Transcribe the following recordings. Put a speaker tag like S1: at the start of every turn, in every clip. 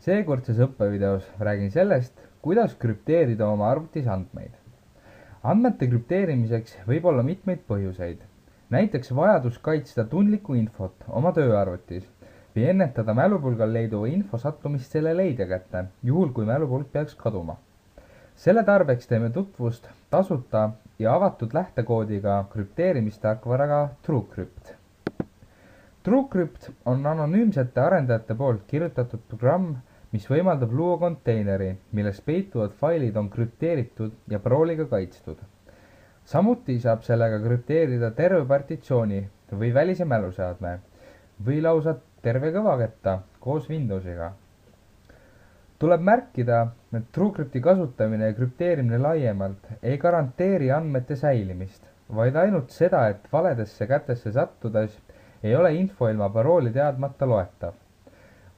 S1: Seekordses õppevideos räägin sellest, kuidas krüpteerida oma arvutis andmeid. Andmete krüpteerimiseks võib olla mitmeid põhjuseid. Näiteks vajadus kaitsta tundlikku infot oma tööarvutis või ennetada mälupulgal leiduva info sattumist selle leidja kätte, juhul kui mälupulk peaks kaduma. Selle tarbeks teeme tutvust tasuta ja avatud lähtekoodiga krüpteerimistarkvaraga TrueCrypt. TrueCrypt on anonüümsete arendajate poolt kirjutatud programm, mis võimaldab luua konteineri, milles peituvad failid on krüpteeritud ja parooliga kaitstud. Samuti saab sellega krüpteerida terve partitsiooni või välise mäluseadme või lausa terve kõvaketta koos Windowsiga. Tuleb märkida, et TrueCrypti kasutamine ja krüpteerimine laiemalt ei garanteeri andmete säilimist, vaid ainult seda, et valedesse kätesse sattudes ei ole info ilma parooli teadmata loetav.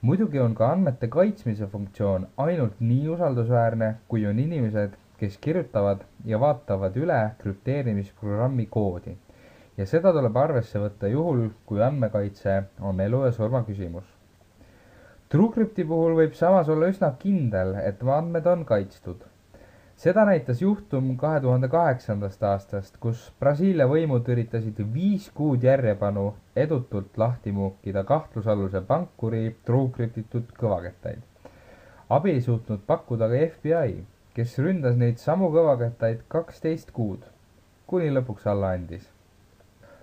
S1: Muidugi on ka andmete kaitsmise funktsioon ainult nii usaldusväärne, kui on inimesed, kes kirjutavad ja vaatavad üle krüpteerimisprogrammi koodi. Ja seda tuleb arvesse võtta juhul, kui andmekaitse on elu ja surma küsimus. TrueCrypti puhul võib samas olla üsna kindel, et andmed on kaitstud. Seda näitas juhtum 2008. aastast, kus Brasiilia võimud üritasid 5 kuud järjepanu edutult lahti muukida kahtlusaluse pankuri TrueCryptitud kõvakettaid. Abi ei suutnud pakkuda ka FBI, kes ründas neid samu kõvakettaid 12 kuud, kuni lõpuks alla andis.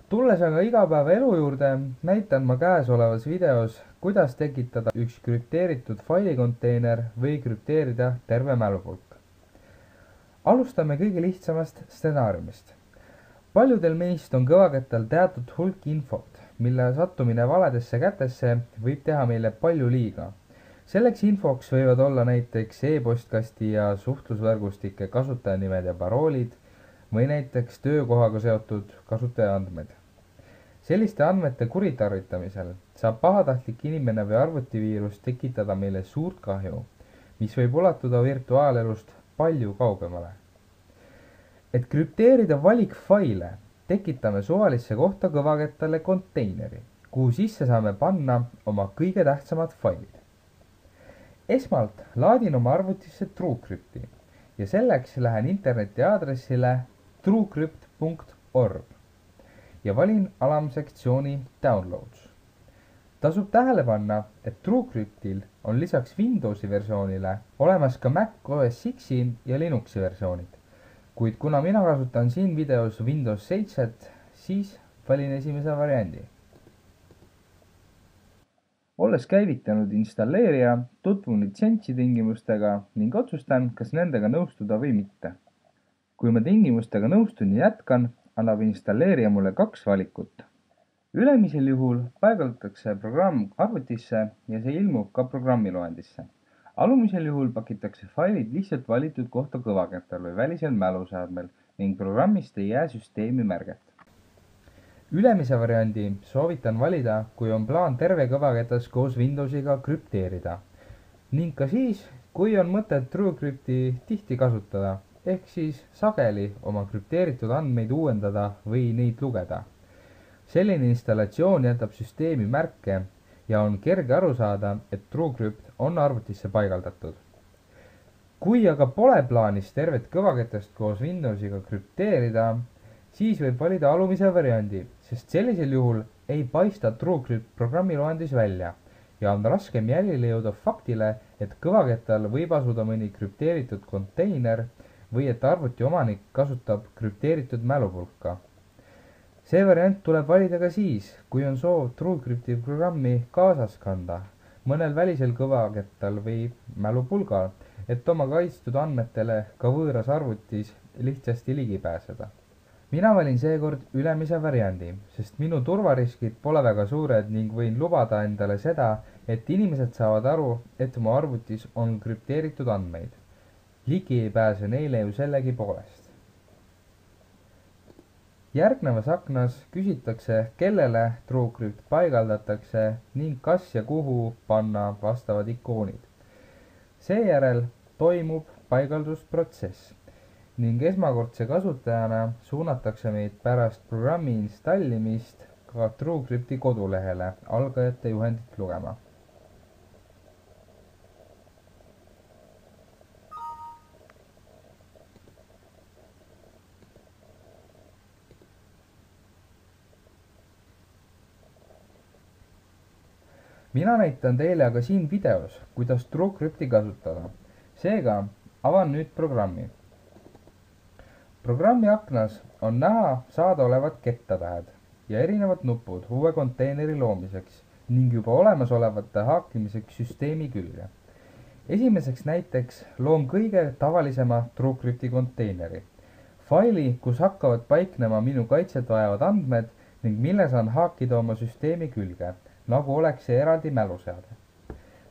S1: Tulles aga igapäeva elu juurde, näitan ma käesolevas videos, kuidas tekitada üks krüpteeritud failikonteiner või krüpteerida terve mälupulk. Alustame kõige lihtsamast stsenaariumist. Paljudel meist on kõvakettal teatud hulk infot, mille sattumine valedesse kätesse võib teha meile palju liiga. Selleks infoks võivad olla näiteks e-postkasti ja suhtlusvõrgustike kasutajanimed ja paroolid või näiteks töökohaga seotud kasutajaandmed. Selliste andmete kuritarvitamisel saab pahatahtlik inimene või arvutiviirus tekitada meile suurt kahju, mis võib ulatuda virtuaalelust palju kaugemale. Et krüpteerida valikfaile, tekitame suvalisse kohta kõvakettale konteineri, kuhu sisse saame panna oma kõige tähtsamad failid. Esmalt laadin oma arvutisse TrueCrypti ja selleks lähen interneti aadressile truecrypt.org ja valin alamsektsiooni Downloads. Tasub tähele panna, et TrueCryptil on lisaks Windowsi versioonile olemas ka Mac OS X-i ja Linuxi versioonid, kuid kuna mina kasutan siin videos Windows 7, siis valin esimese variandi. Olles käivitanud installeerija, tutvun litsentsitingimustega ning otsustan, kas nendega nõustuda või mitte. Kui ma tingimustega nõustun ja jätkan, annab installeerija mulle 2 valikut. Ülemisel juhul paigaldatakse programm arvutisse ja see ilmub ka programmiloendisse. Alumisel juhul pakitakse failid lihtsalt valitud kohta kõvakettal või välisel mäluseadmel ning programmist ei jää süsteemi märget. Ülemise variandi soovitan valida, kui on plaan terve kõvaketas koos Windowsiga krüpteerida. Ning ka siis, kui on mõtet TrueCrypti tihti kasutada, ehk siis sageli oma krüpteeritud andmeid uuendada või neid lugeda. Selline installatsioon jätab süsteemi märke ja on kerge aru saada, et TrueCrypt on arvutisse paigaldatud. Kui aga pole plaanis tervet kõvaketast koos Windowsiga krüpteerida, siis võib valida alumise variandi, sest sellisel juhul ei paista TrueCrypt programmiloendis välja ja on raskem jälile jõuda faktile, et kõvakettal võib asuda mõni krüpteeritud konteiner või et arvuti omanik kasutab krüpteeritud mälupulka. See variant tuleb valida ka siis, kui on soov TrueCrypti programmi kaasas kanda, mõnel välisel kõvakettal või mälupulgal, et oma kaitstud andmetele ka võõras arvutis lihtsasti ligi pääseda. Mina valin seekord ülemise variandi, sest minu turvariskid pole väga suured ning võin lubada endale seda, et inimesed saavad aru, et mu arvutis on krüpteeritud andmeid. Ligi ei pääse neile ju sellegi poolest. Järgnevas aknas küsitakse, kellele TrueCrypt paigaldatakse ning kas ja kuhu panna vastavad ikoonid. Seejärel toimub paigaldusprotsess ning esmakordse kasutajana suunatakse meid pärast programmi installimist ka TrueCrypti kodulehele algajate juhendit lugema. mina näitan teile aga siin videos, kuidas TrueCrypti kasutada. Seega avan nüüd programmi. Programmi aknas on näha saadaolevad kettatähed ja erinevad nupud uue konteineri loomiseks ning juba olemasolevate haakimiseks süsteemi külge. Esimeseks näiteks loon kõige tavalisema TrueCrypti konteineri. Faili, kus hakkavad paiknema minu kaitset vajavad andmed ning mille saan haakida oma süsteemi külge, nagu oleks see eraldi mäluseade.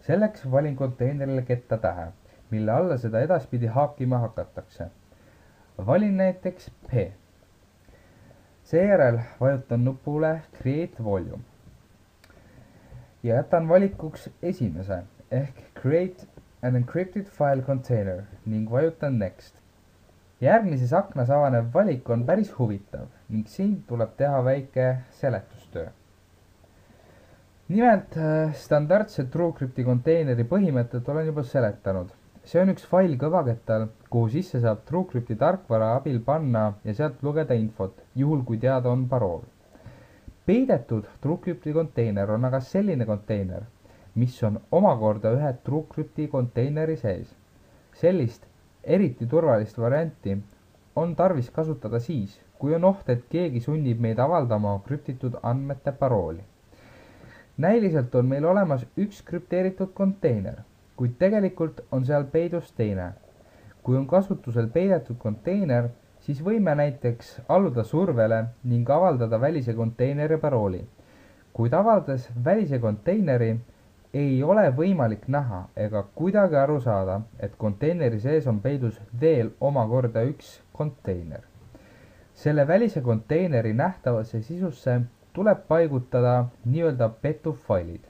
S1: Selleks valin konteinerile kettatähe, mille alla seda edaspidi haakima hakatakse. Valin näiteks P. Seejärel vajutan nupule Create Volume ja jätan valikuks esimese ehk Create an Encrypted File Container ning vajutan Next. Järgmises aknas avanev valik on päris huvitav ning siin tuleb teha väike seletustöö. Nimelt standardse TrueCrypti konteineri põhimõtted olen juba seletanud. See on üks fail kõvakettal, kuhu sisse saab TrueCrypti tarkvara abil panna ja sealt lugeda infot, juhul kui teada on parool. Peidetud TrueCrypti konteiner on aga selline konteiner, mis on omakorda ühe TrueCrypti konteineri sees. Sellist eriti turvalist varianti on tarvis kasutada siis, kui on oht, et keegi sunnib meid avaldama krüptitud andmete parooli. Näiliselt on meil olemas üks krüpteeritud konteiner, kuid tegelikult on seal peidus teine. Kui on kasutusel peidetud konteiner, siis võime näiteks alluda survele ning avaldada välise konteineri parooli. Kuid avaldades välise konteineri, ei ole võimalik näha ega kuidagi aru saada, et konteineri sees on peidus veel omakorda üks konteiner. Selle välise konteineri nähtavasse sisusse tuleb paigutada nii-öelda petufailid,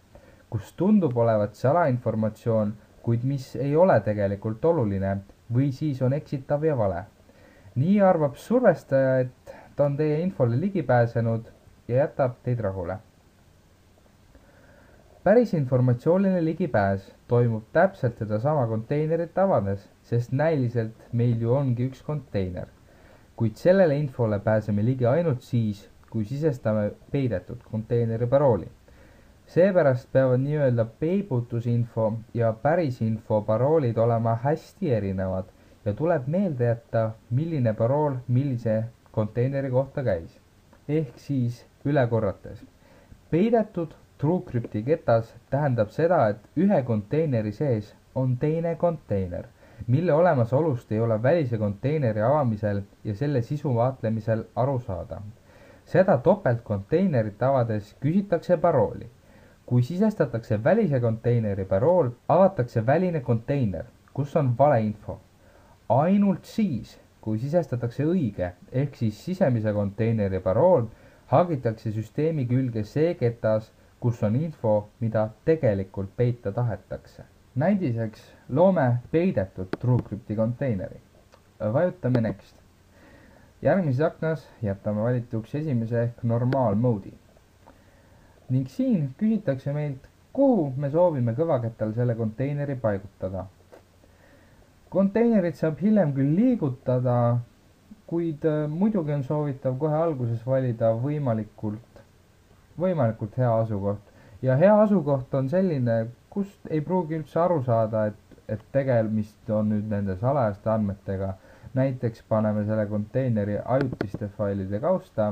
S1: kus tundub olevat salainformatsioon, kuid mis ei ole tegelikult oluline või siis on eksitav ja vale. Nii arvab survestaja, et ta on teie infole ligi pääsenud ja jätab teid rahule. Päris informatsiooniline ligipääs toimub täpselt sedasama konteinerit avades, sest näiliselt meil ju ongi üks konteiner. Kuid sellele infole pääseme ligi ainult siis, kui sisestame peidetud konteineri parooli. Seepärast peavad nii-öelda peibutusinfo ja pärisinfo paroolid olema hästi erinevad ja tuleb meelde jätta, milline parool millise konteineri kohta käis. Ehk siis üle korrates. Peidetud TrueCrypti ketas tähendab seda, et ühe konteineri sees on teine konteiner, mille olemasolust ei ole välise konteineri avamisel ja selle sisu vaatlemisel aru saada. Seda topeltkonteinerit avades küsitakse parooli. Kui sisestatakse välise konteineri parool, avatakse väline konteiner, kus on valeinfo. Ainult siis, kui sisestatakse õige ehk siis sisemise konteineri parool, haagitakse süsteemi külge see ketas, kus on info, mida tegelikult peita tahetakse. Näidiseks loome peidetud TrueCrypti konteineri. Vajutame Next. Järgmises aknas jätame valituks esimese ehk normaal mode'i. Ning siin küsitakse meilt, kuhu me soovime kõvakettal selle konteineri paigutada. Konteinerit saab hiljem küll liigutada, kuid muidugi on soovitav kohe alguses valida võimalikult hea asukoht. Ja hea asukoht on selline, kust ei pruugi üldse aru saada, et tegemist on nüüd nende salajaste andmetega. Näiteks paneme selle konteineri ajutiste failide kausta,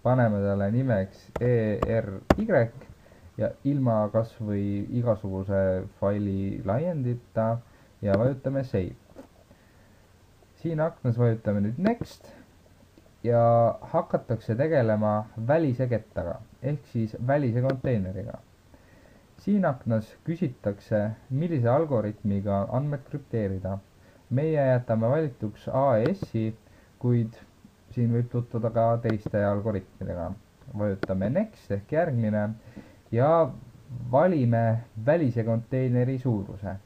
S1: paneme talle nimeks ERY ja ilma kas või igasuguse faili laiendita ja vajutame Save. Siin aknas vajutame nüüd Next ja hakatakse tegelema välise kettaga ehk siis välise konteineriga. Siin aknas küsitakse, millise algoritmiga andmed krüpteerida. Meie jätame valituks AES-i, kuid siin võib tutvuda ka teiste algoritmidega. Vajutame Next ehk järgmine ja valime välise konteineri suuruse.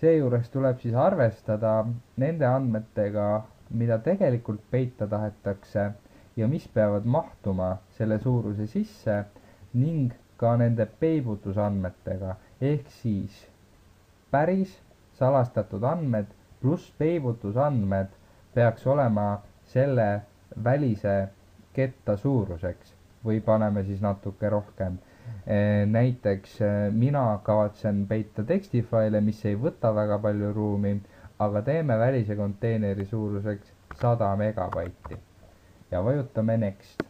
S1: Seejuures tuleb siis arvestada nende andmetega, mida tegelikult peita tahetakse ja mis peavad mahtuma selle suuruse sisse ning ka nende peibutusandmetega ehk siis päris salastatud andmed pluss peibutusandmed peaks olema selle välise ketta suuruseks või paneme siis natuke rohkem. näiteks mina kavatsen peita tekstifaile, mis ei võta väga palju ruumi, aga teeme välise konteineri suuruseks 100 megabaiti ja vajutame Next.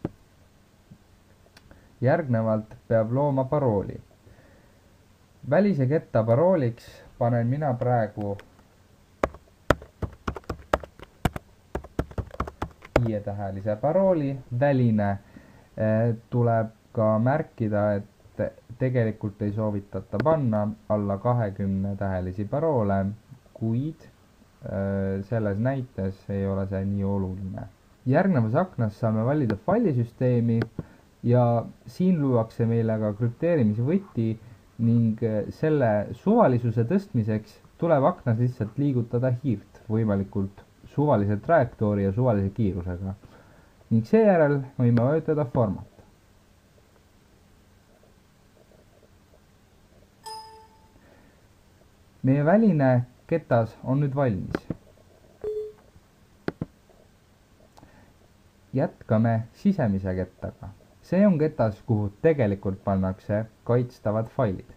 S1: järgnevalt peab looma parooli. Välise ketta parooliks panen mina praegu 5-tähelise parooli. Väline tuleb ka märkida, et tegelikult ei soovitata panna alla 20-tähelisi paroole, kuid selles näites ei ole see nii oluline. Järgnevas aknas saame valida failisüsteemi ja siin luuakse meile ka krüpteerimisvõti ning selle suvalisuse tõstmiseks tuleb aknas lihtsalt liigutada hiirt võimalikult suvalise trajektoori ja suvalise kiirusega ning seejärel võime vajutada format. Meie väline ketas on nüüd valmis. Jätkame sisemise kettaga. See on ketas, kuhu tegelikult pannakse kaitstavad failid.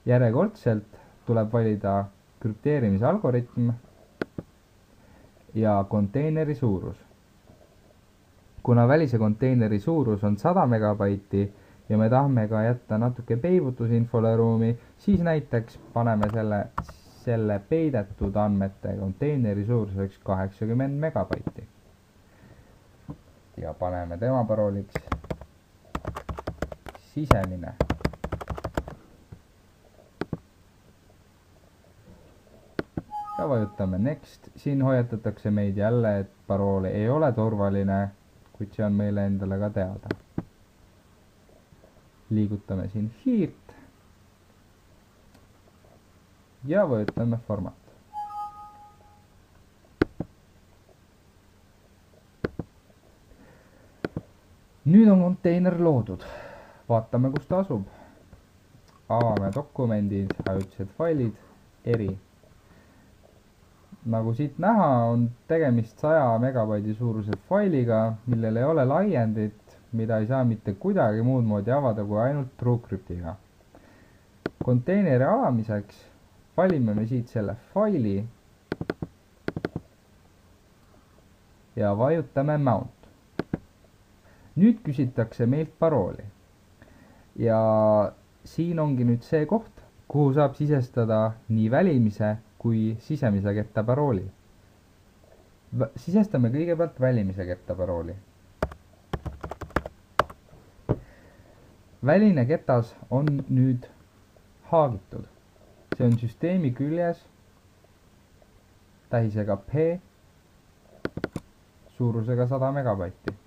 S1: Järjekordselt tuleb valida krüpteerimisalgoritm ja konteineri suurus. Kuna välise konteineri suurus on 100 megabaiti ja me tahame ka jätta natuke peibutusinfole ruumi, siis näiteks paneme selle peidetud andmete konteineri suuruseks 80 megabaiti. Ja paneme tema parooliks sisemine. Ja vajutame Next. Siin hoiatatakse meid jälle, et parool ei ole turvaline, kuid see on meile endale ka teada. Liigutame siin hiirt ja vajutame format. Nüüd on konteiner loodud. Vaatame, kus ta asub. Avame dokumendid, ajutised failid, eri. Nagu siit näha, on tegemist 100 megabaidi suuruse failiga, millel ei ole laiendit, mida ei saa mitte kuidagi muud moodi avada kui ainult TrueCryptiga. Konteineri avamiseks valime me siit selle faili ja vajutame Mount. Nüüd küsitakse meilt parooli ja siin ongi nüüd see koht, kuhu saab sisestada nii välimise kui sisemise ketta parooli. Sisestame kõigepealt välimise ketta parooli. Väline ketas on nüüd haagitud. See on süsteemi küljes tähisega P suurusega 100 megabaiti.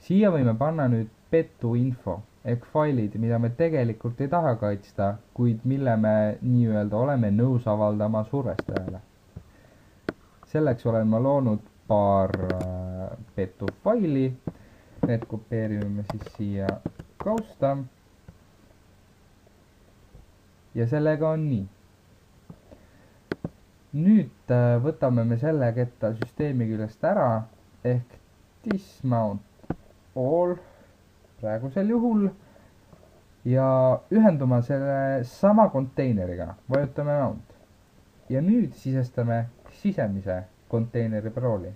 S1: Siia võime panna nüüd petuinfo ehk failid, mida me tegelikult ei taha kaitsta, kuid mille me nii-öelda oleme nõus avaldama survestajale. Selleks olen ma loonud paar petufaili. Need kopeerime siis siia kausta. Ja sellega on nii. Nüüd võtame me selle ketta süsteemi küljest ära ehk dismount all praegusel juhul ja ühenduma selle sama konteineriga. Vajutame mount. Ja nüüd sisestame sisemise konteineri parooli.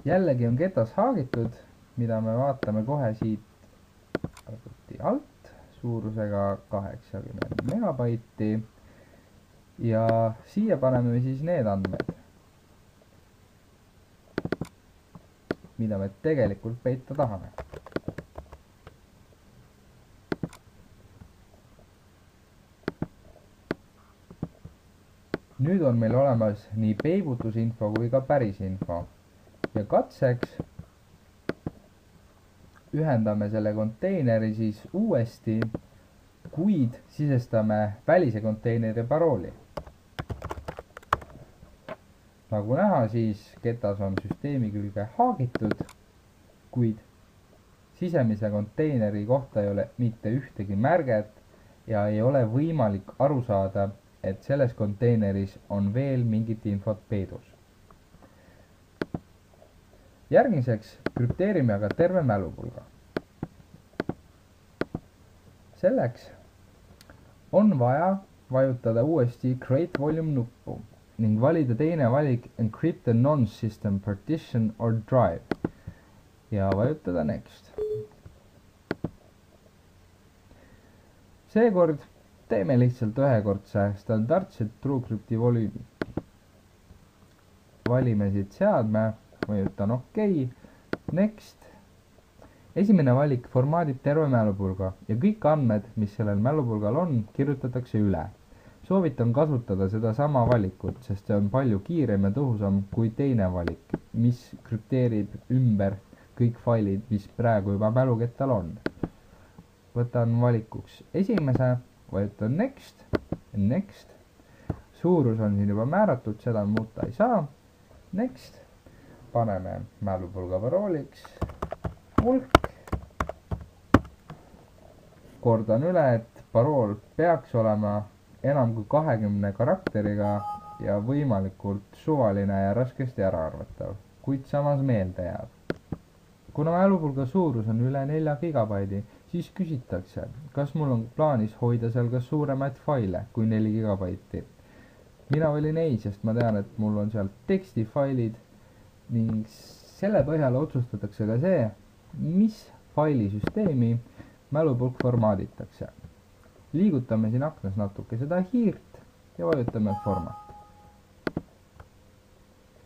S1: Jällegi on ketas haagitud, mida me vaatame kohe siit arvuti alt suurusega 80 megabaiti ja siia paneme siis need andmed, mida me tegelikult peita tahame. Nüüd on meil olemas nii peibutusinfo kui ka pärisinfo ja katseks ühendame selle konteineri siis uuesti, kuid sisestame välise konteineri parooli. Nagu näha, siis ketas on süsteemi külge haagitud, kuid sisemise konteineri kohta ei ole mitte ühtegi märget ja ei ole võimalik aru saada, et selles konteineris on veel mingit infot peidus. järgmiseks krüpteerime aga terve mälupulga. Selleks on vaja vajutada uuesti Create Volume nuppu ning valida teine valik Encrypt the non-system partition or drive ja vajutada Next. Seekord teeme lihtsalt ühekordse standardse TrueCrypti volüümi. Valime siit seadme, vajutan OK, Next. Esimene valik formaadib terve mälupulga ja kõik andmed, mis sellel mälupulgal on, kirjutatakse üle. Soovitan kasutada seda sama valikut, sest see on palju kiirem ja tõhusam kui teine valik, mis krüpteerib ümber kõik failid, mis praegu juba mälukettal on. Võtan valikuks esimese, vajutan Next, Next. Suurus on siin juba määratud, seda muuta ei saa. Next. Paneme mälupulga parooliks hulk. Kordan üle, et parool peaks olema enam kui 20 karakteriga ja võimalikult suvaline ja raskesti äraarvatav, kuid samas meelde jääb. Kuna mälupulga suurus on üle 4 gigabaidi, siis küsitakse, kas mul on plaanis hoida seal ka suuremaid faile kui 4 gigabaiti. Mina valin ei, sest ma tean, et mul on seal tekstifailid ning selle põhjal otsustatakse ka see, mis failisüsteemi mälupulk formaaditakse. Liigutame siin aknas natuke seda hiirt ja vajutame format.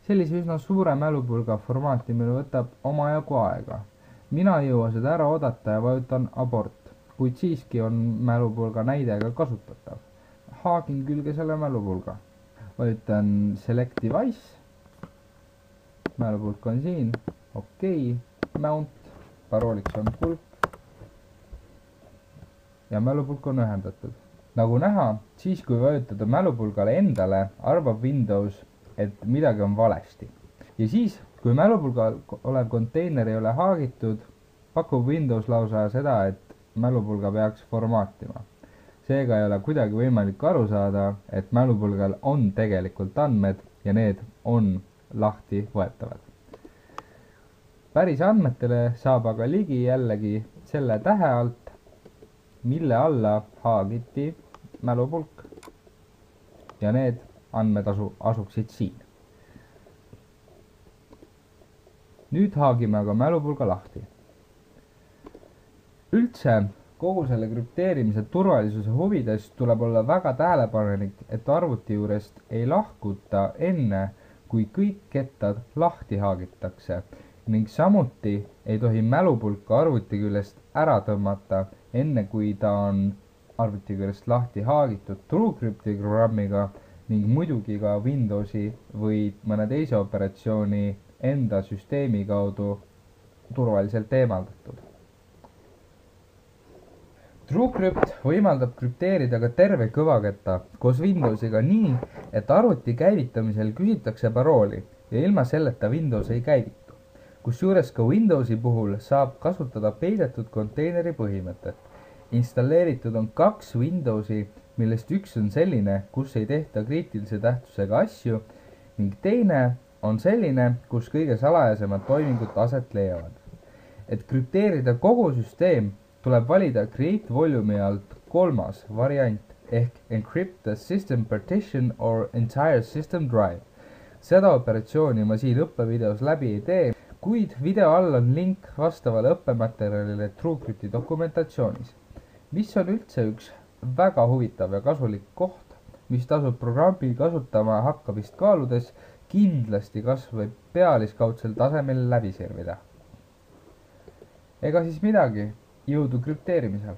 S1: Sellise üsna suure mälupulga formaatimine võtab omajagu aega. Mina ei jõua seda ära oodata ja vajutan abort, kuid siiski on mälupulga näide ka kasutatav. Haagin külge selle mälupulga. Vajutan Select Device. Mälupulk on siin. OK. Mount. Parooliks on hulk. Ja mälupulk on ühendatud. Nagu näha, siis kui vajutada mälupulgale endale, arvab Windows, et midagi on valesti. Ja siis, kui mälupulgal olev konteiner ei ole haagitud, pakub Windows lausa seda, et mälupulga peaks formaatima. Seega ei ole kuidagi võimalik aru saada, et mälupulgal on tegelikult andmed ja need on lahti võetavad. Päris andmetele saab aga ligi jällegi selle tähe alt, mille alla haagiti mälupulk ja need andmed asuksid siin. Nüüd haagime aga mälupulga lahti. Üldse kogu selle krüpteerimise turvalisuse huvides tuleb olla väga tähelepanelik, et arvuti juurest ei lahkuta enne, kui kõik kettad lahti haagitakse ning samuti ei tohi mälupulka arvuti küljest ära tõmmata enne, kui ta on arvuti küljest lahti haagitud TrueCrypti programmiga ning muidugi ka Windowsi või mõne teise operatsiooni enda süsteemi kaudu turvaliselt eemaldatud. TrueCrypt võimaldab krüpteerida ka terve kõvaketta koos Windowsiga nii, et arvuti käivitamisel küsitakse parooli ja ilma selleta Windows ei käivitu. Kusjuures ka Windowsi puhul saab kasutada peidetud konteineri põhimõtet. Installeeritud on 2 Windowsi, millest üks on selline, kus ei tehta kriitilise tähtsusega asju ning teine on selline, kus kõige salajasemad toimingud aset leiavad. Et krüpteerida kogu süsteem, tuleb valida Create Volume'i alt 3. variant ehk Encrypt the System Partition or Entire System Drive. Seda operatsiooni ma siin õppevideos läbi ei tee, kuid video all on link vastavale õppematerjalile TrueCrypti dokumentatsioonis, mis on üldse üks väga huvitav ja kasulik koht, mis tasub programmi kasutama hakkamist kaaludes kindlasti kas või pealiskaudsel tasemel läbi servida. Ega siis midagi, jõudu krüpteerimisel!